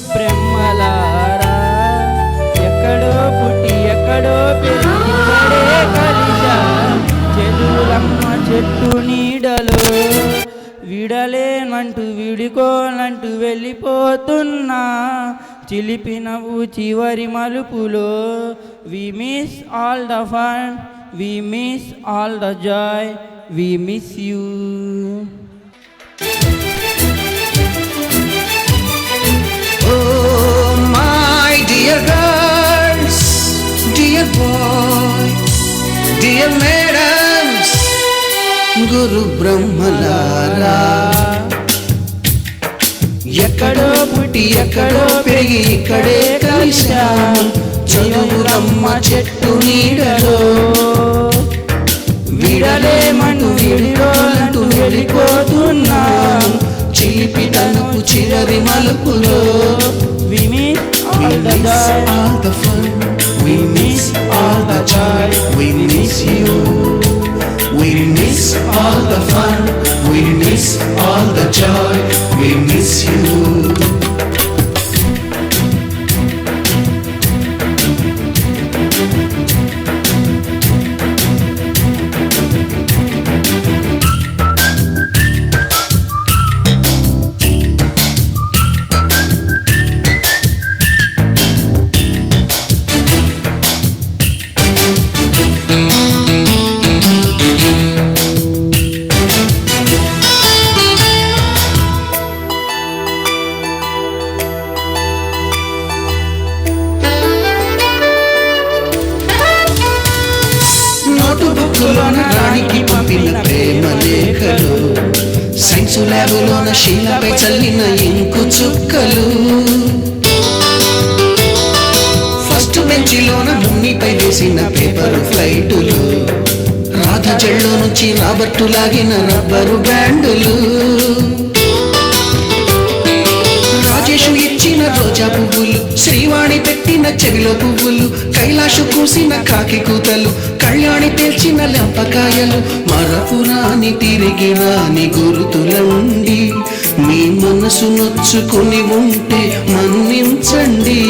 బ్రహ్మలారా ఎక్కడో పుట్టి ఎక్కడో పెరిగి ఇక్కడే కలిశా చదువులమ్మ చెట్టు నీడలో విడలేనంటూ విడికోనంటూ వెళ్ళిపోతున్నా చిలిపి నవ్వు చివరి మలుపులో we miss all the fun we miss all the joy we miss you. Oh my dear girls, dear boys, dear madams, గురు బ్రహ్మలారా ఎక్కడో పుట్టి ఎక్కడో పెరిగి ఇక్కడే కలిశా చదువులమ్మ చెట్టు నీడలో విడలేమంటూ విడిరోలంటూ వెళ్ళిపోతున్నా చిలిపి తనకు చివరి మలుపులో We miss all the joy, all the fun, we miss all the joy, we miss you. We miss all the fun, we miss all the joy, we miss you. నోటుబుక్కులోన రాణికి పంపిన ప్రేమ లేఖలు సైన్సు ల్యాబులోన శీలపై చల్లిన ఇంకు చుక్కలు first బెంచిలోన మున్నిపై వేసిన paper ఫ్లైటులు Radha జెళ్ళో నుంచి Robert లాగిన rubber బ్యాండులు Rajesh ఇచ్చిన రోజా పువ్వులు శ్రీవాణి పెట్టిన చెవిలో పువ్వులు కైలాషు కూసిన కాకి కూతలు కళ్యాణి పేల్చిన లెంపకాయలు మరపురాని తిరిగి రాని గురుతులండి మీ మనసు నొచ్చుకుని ఉంటే మన్నించండి.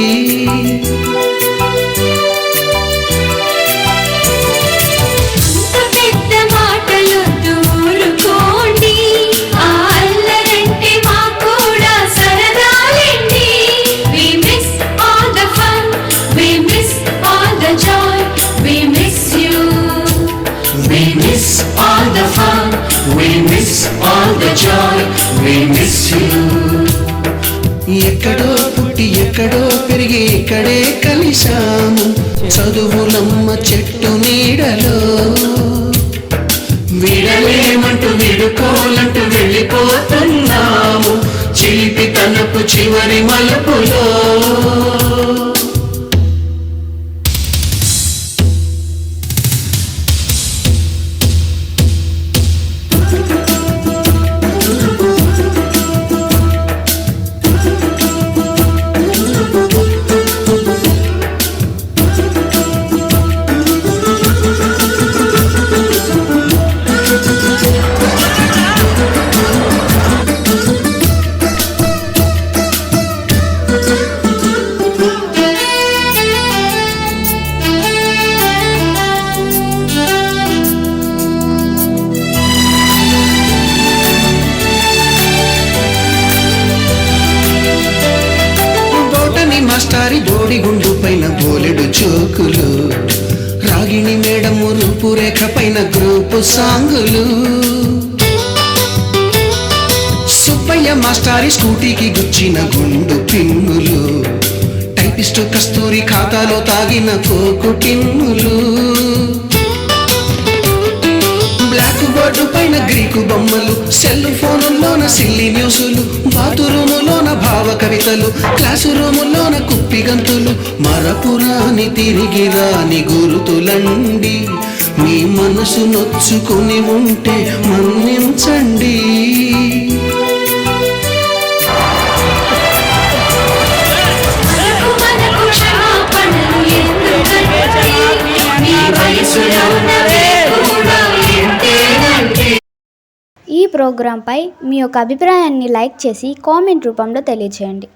All the fun, we miss all the joy, we miss you. ఎక్కడో పుట్టి ఎక్కడో పెరిగి ఇక్కడే కలిశాము చదువులమ్మ చెట్టు నీడలో విడలేమంటూ విడుకోలంటూ వెళ్ళిపోతున్నాము చిలిపి తనకు చివరి మలుపులో. మాస్టారి బోడిగుండు పైన బోలెడు చోకులు రాగిణి మేడము రూపురేఖ పైన గ్రూపు సాంగులు సుబ్బయ్య మాస్టారి స్కూటీకి గుచ్చిన గుండు పిన్నులు టైపిస్టు కస్తూరి ఖాతాలో తాగిన కోకు టిన్నులు బ్లాక్ బోర్డు పైన గ్రీకు బొమ్మలు సెల్ ఫోనుల్లోన సిల్లి న్యూసులు బాతురూములోన భావ కవితలు క్లాసు రూములోన కుప్పి గంతులు మరపురాని తిరిగి రాని గురుతులండి మీ మనసు నొచ్చుకుని ఉంటే మన్నించండి. ఈ ప్రోగ్రాంపై మీ యొక్క అభిప్రాయాన్ని లైక్ చేసి కామెంట్ రూపంలో తెలియజేయండి.